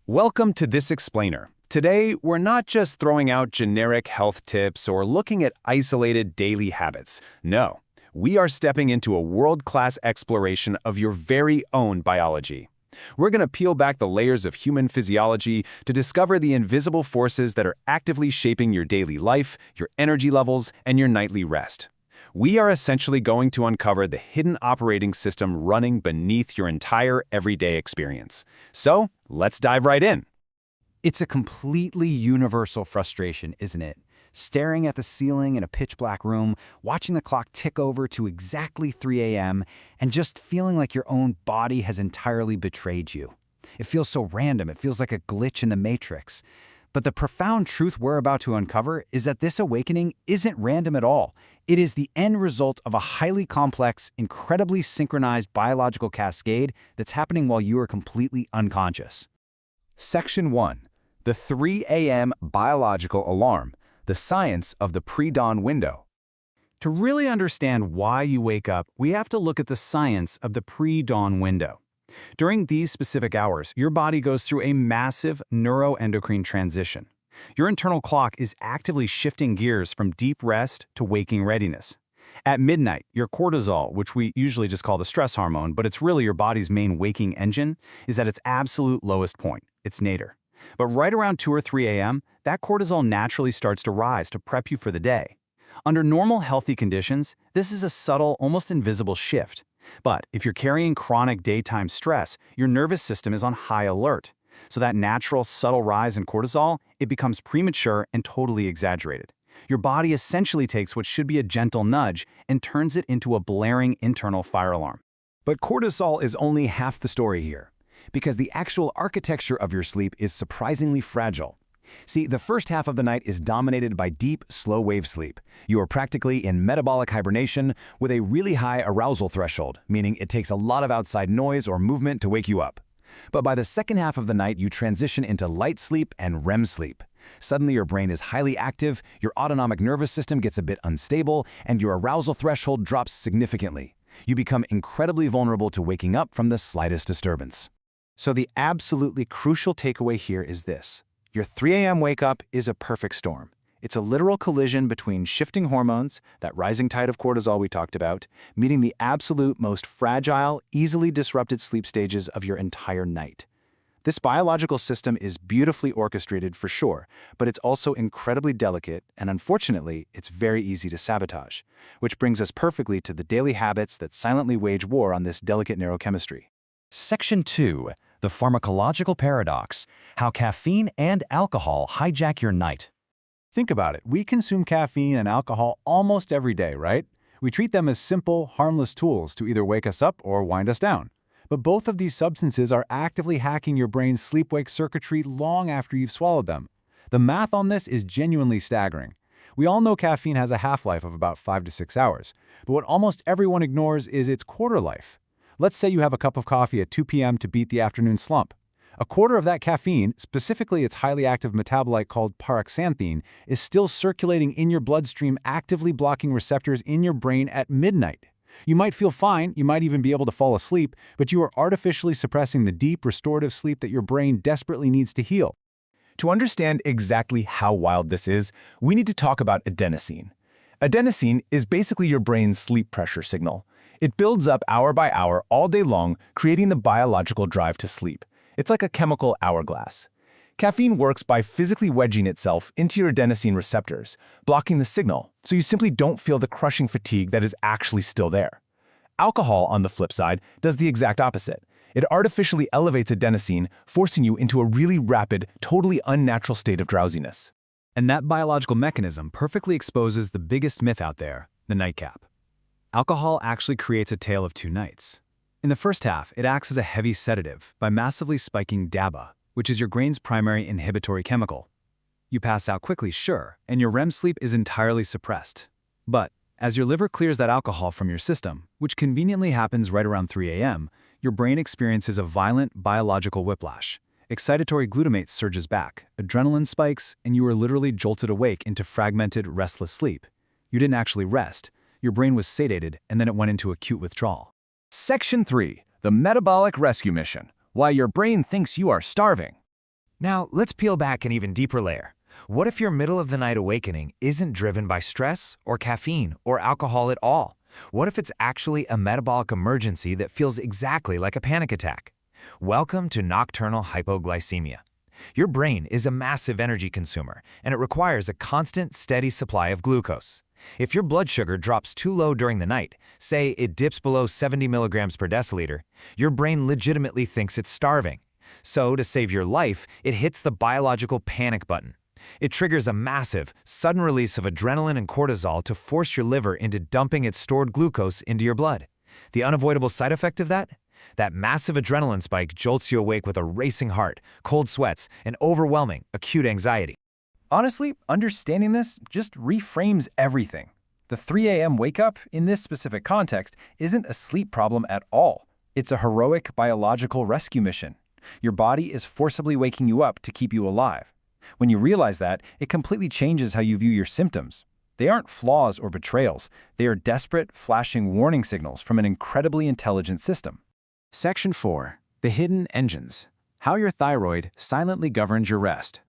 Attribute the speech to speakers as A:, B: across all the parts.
A: Welcome to This Explainer. Today, we're not just throwing out generic health tips or looking at isolated daily habits. No, we are stepping into a world-class exploration of your very own biology. We're going to peel back the layers of human physiology to discover the invisible forces that are actively shaping your daily life, your energy levels, and your nightly rest. We are essentially going to uncover the hidden operating system running beneath your entire everyday experience. So, let's dive right in.
B: It's a completely universal frustration, isn't it? Staring at the ceiling in a pitch-black room, watching the clock tick over to exactly 3 a.m., and just feeling like your own body has entirely betrayed you. It feels so random, it feels like a glitch in the matrix. But the profound truth we're about to uncover is that this awakening isn't random at all. It is the end result of a highly complex, incredibly synchronized biological cascade that's happening while you are completely unconscious.
A: Section 1. The 3 a.m. biological alarm, the science of the pre-dawn window.
B: To really understand why you wake up, we have to look at the science of the pre-dawn window. During these specific hours, your body goes through a massive neuroendocrine transition. Your internal clock is actively shifting gears from deep rest to waking readiness. At midnight, your cortisol, which we usually just call the stress hormone, but it's really your body's main waking engine, is at its absolute lowest point, its nadir. But right around 2 or 3 a.m., that cortisol naturally starts to rise to prep you for the day. Under normal, healthy conditions, this is a subtle, almost invisible shift. But if you're carrying chronic daytime stress, your nervous system is on high alert. So that natural, subtle rise in cortisol, it becomes premature and totally exaggerated. Your body essentially takes what should be a gentle nudge and turns it into a blaring internal fire alarm.
C: But cortisol is only half the story here, because the actual architecture of your sleep is surprisingly fragile. See, the first half of the night is dominated by deep, slow-wave sleep. You are practically in metabolic hibernation with a really high arousal threshold, meaning it takes a lot of outside noise or movement to wake you up. But by the second half of the night, you transition into light sleep and REM sleep. Suddenly, your brain is highly active, your autonomic nervous system gets a bit unstable, and your arousal threshold drops significantly. You become incredibly vulnerable to waking up from the slightest disturbance.
B: So the absolutely crucial takeaway here is this. Your 3 a.m. wake-up is a perfect storm. It's a literal collision between shifting hormones, that rising tide of cortisol we talked about, meeting the absolute most fragile, easily disrupted sleep stages of your entire night. This biological system is beautifully orchestrated for sure, but it's also incredibly delicate, and unfortunately, it's very easy to sabotage, which brings us perfectly to the daily habits that silently wage war on this delicate neurochemistry.
D: Section 2. The Pharmacological Paradox, How Caffeine and Alcohol Hijack Your Night.
E: Think about it. We consume caffeine and alcohol almost every day, right? We treat them as simple, harmless tools to either wake us up or wind us down. But both of these substances are actively hacking your brain's sleep-wake circuitry long after you've swallowed them. The math on this is genuinely staggering. We all know caffeine has a half-life of about 5 to 6 hours, but what almost everyone ignores is its quarter life. Let's say you have a cup of coffee at 2 p.m. to beat the afternoon slump. A quarter of that caffeine, specifically its highly active metabolite called paroxanthine, is still circulating in your bloodstream, actively blocking receptors in your brain at midnight. You might feel fine, you might even be able to fall asleep, but you are artificially suppressing the deep, restorative sleep that your brain desperately needs to heal.
A: To understand exactly how wild this is, we need to talk about adenosine. Adenosine is basically your brain's sleep pressure signal. It builds up hour by hour all day long, creating the biological drive to sleep. It's like a chemical hourglass. Caffeine works by physically wedging itself into your adenosine receptors, blocking the signal, so you simply don't feel the crushing fatigue that is actually still there. Alcohol, on the flip side, does the exact opposite. It artificially elevates adenosine, forcing you into a really rapid, totally unnatural state of drowsiness.
B: And that biological mechanism perfectly exposes the biggest myth out there, the nightcap. Alcohol actually creates a tale of two nights. In the first half, it acts as a heavy sedative by massively spiking GABA, which is your brain's primary inhibitory chemical. You pass out quickly, sure, and your REM sleep is entirely suppressed. But as your liver clears that alcohol from your system, which conveniently happens right around 3 a.m., your brain experiences a violent biological whiplash. Excitatory glutamate surges back, adrenaline spikes, and you are literally jolted awake into fragmented, restless sleep. You didn't actually rest. Your brain was satiated, and then it went into acute withdrawal.
A: Section 3. The Metabolic Rescue Mission. Why your brain thinks you are starving.
C: Now, let's peel back an even deeper layer. What if your middle-of-the-night awakening isn't driven by stress or caffeine or alcohol at all? What if it's actually a metabolic emergency that feels exactly like a panic attack? Welcome to nocturnal hypoglycemia. Your brain is a massive energy consumer, and it requires a constant, steady supply of glucose. If your blood sugar drops too low during the night, say it dips below 70 milligrams per deciliter, your brain legitimately thinks it's starving. So, to save your life, it hits the biological panic button. It triggers a massive, sudden release of adrenaline and cortisol to force your liver into dumping its stored glucose into your blood. The unavoidable side effect of that? That massive adrenaline spike jolts you awake with a racing heart, cold sweats, and overwhelming, acute anxiety.
A: Honestly, understanding this just reframes everything. The 3 a.m. wake-up, in this specific context, isn't a sleep problem at all. It's a heroic biological rescue mission. Your body is forcibly waking you up to keep you alive. When you realize that, it completely changes how you view your symptoms. They aren't flaws or betrayals. They are desperate, flashing warning signals from an incredibly intelligent system.
B: Section 4. The Hidden Engines. How your thyroid silently governs your rest.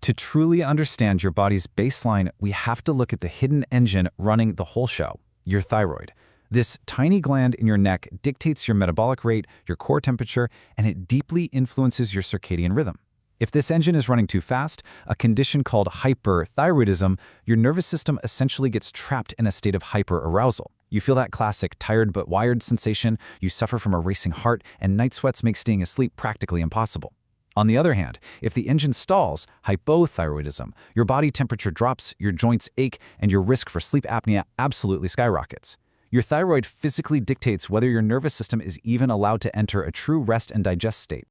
B: To truly understand your body's baseline, we have to look at the hidden engine running the whole show, your thyroid. This tiny gland in your neck dictates your metabolic rate, your core temperature, and it deeply influences your circadian rhythm. If this engine is running too fast, a condition called hyperthyroidism, your nervous system essentially gets trapped in a state of hyperarousal. You feel that classic tired but wired sensation, you suffer from a racing heart, and night sweats make staying asleep practically impossible. On the other hand, if the engine stalls, hypothyroidism, your body temperature drops, your joints ache, and your risk for sleep apnea absolutely skyrockets. Your thyroid physically dictates whether your nervous system is even allowed to enter a true rest and digest state.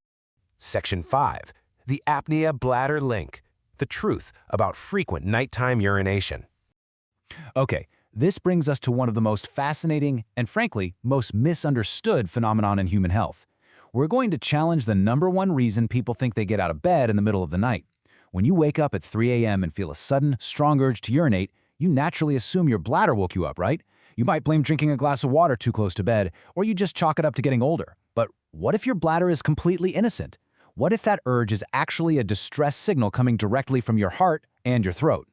F: Section 5. The apnea-bladder link. The truth about frequent nighttime urination.
B: Okay, this brings us to one of the most fascinating and, frankly, most misunderstood phenomenon in human health. We're going to challenge the #1 reason people think they get out of bed in the middle of the night. When you wake up at 3 a.m. and feel a sudden, strong urge to urinate, you naturally assume your bladder woke you up, right? You might blame drinking a glass of water too close to bed, or you just chalk it up to getting older. But what if your bladder is completely innocent? What if that urge is actually a distress signal coming directly from your heart and your throat?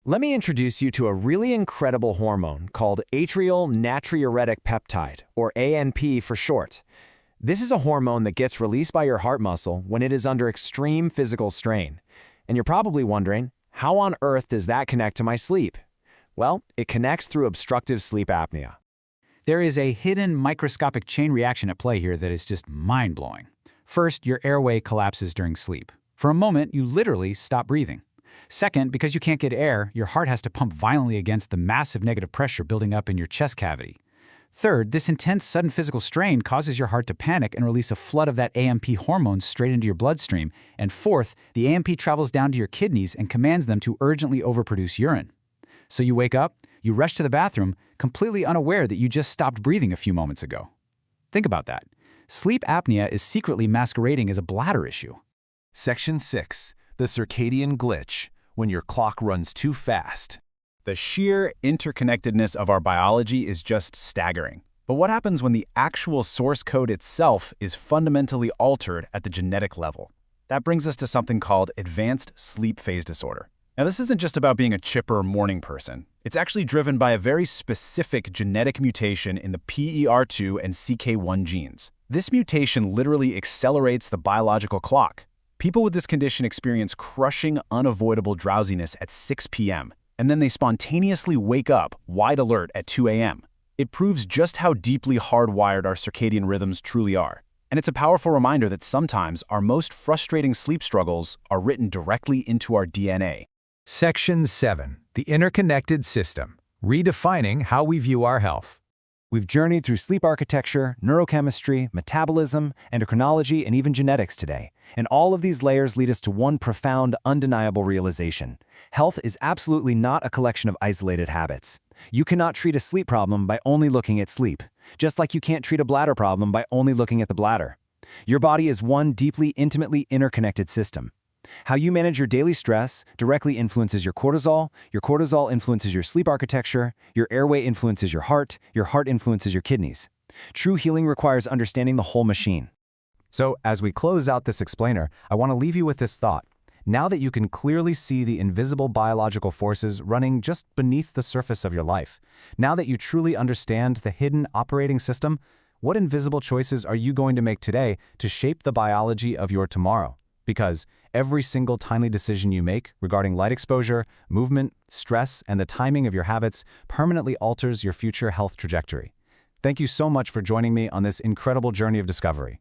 C: Let me introduce you to a really incredible hormone called atrial natriuretic peptide, or ANP for short. This is a hormone that gets released by your heart muscle when it is under extreme physical strain. And you're probably wondering, how on earth does that connect to my sleep? Well, it connects through obstructive sleep apnea.
B: There is a hidden microscopic chain reaction at play here that is just mind-blowing. First, your airway collapses during sleep. For a moment, you literally stop breathing. Second, because you can't get air, your heart has to pump violently against the massive negative pressure building up in your chest cavity. Third, this intense sudden physical strain causes your heart to panic and release a flood of that AMP hormone straight into your bloodstream. And fourth, the AMP travels down to your kidneys and commands them to urgently overproduce urine. So you wake up, you rush to the bathroom, completely unaware that you just stopped breathing a few moments ago. Think about that. Sleep apnea is secretly masquerading as a bladder issue.
F: Section 6. The circadian glitch. When your clock runs too fast.
A: The sheer interconnectedness of our biology is just staggering. But what happens when the actual source code itself is fundamentally altered at the genetic level? That brings us to something called advanced sleep phase disorder. Now, this isn't just about being a chipper morning person. It's actually driven by a very specific genetic mutation in the PER2 and CK1 genes. This mutation literally accelerates the biological clock. People with this condition experience crushing, unavoidable drowsiness at 6 p.m., and then they spontaneously wake up wide alert at 2 a.m. It proves just how deeply hardwired our circadian rhythms truly are. And it's a powerful reminder that sometimes our most frustrating sleep struggles are written directly into our DNA.
G: Section 7. The Interconnected System. Redefining how we view our health.
C: We've journeyed through sleep architecture, neurochemistry, metabolism, endocrinology, and even genetics today. And all of these layers lead us to one profound, undeniable realization. Health is absolutely not a collection of isolated habits. You cannot treat a sleep problem by only looking at sleep, just like you can't treat a bladder problem by only looking at the bladder. Your body is one deeply, intimately interconnected system. How you manage your daily stress directly influences your cortisol influences your sleep architecture, your airway influences your heart influences your kidneys. True healing requires understanding the whole machine.
B: So, as we close out this explainer, I want to leave you with this thought. Now that you can clearly see the invisible biological forces running just beneath the surface of your life, now that you truly understand the hidden operating system, what invisible choices are you going to make today to shape the biology of your tomorrow? Because every single tiny decision you make regarding light exposure, movement, stress, and the timing of your habits permanently alters your future health trajectory. Thank you so much for joining me on this incredible journey of discovery.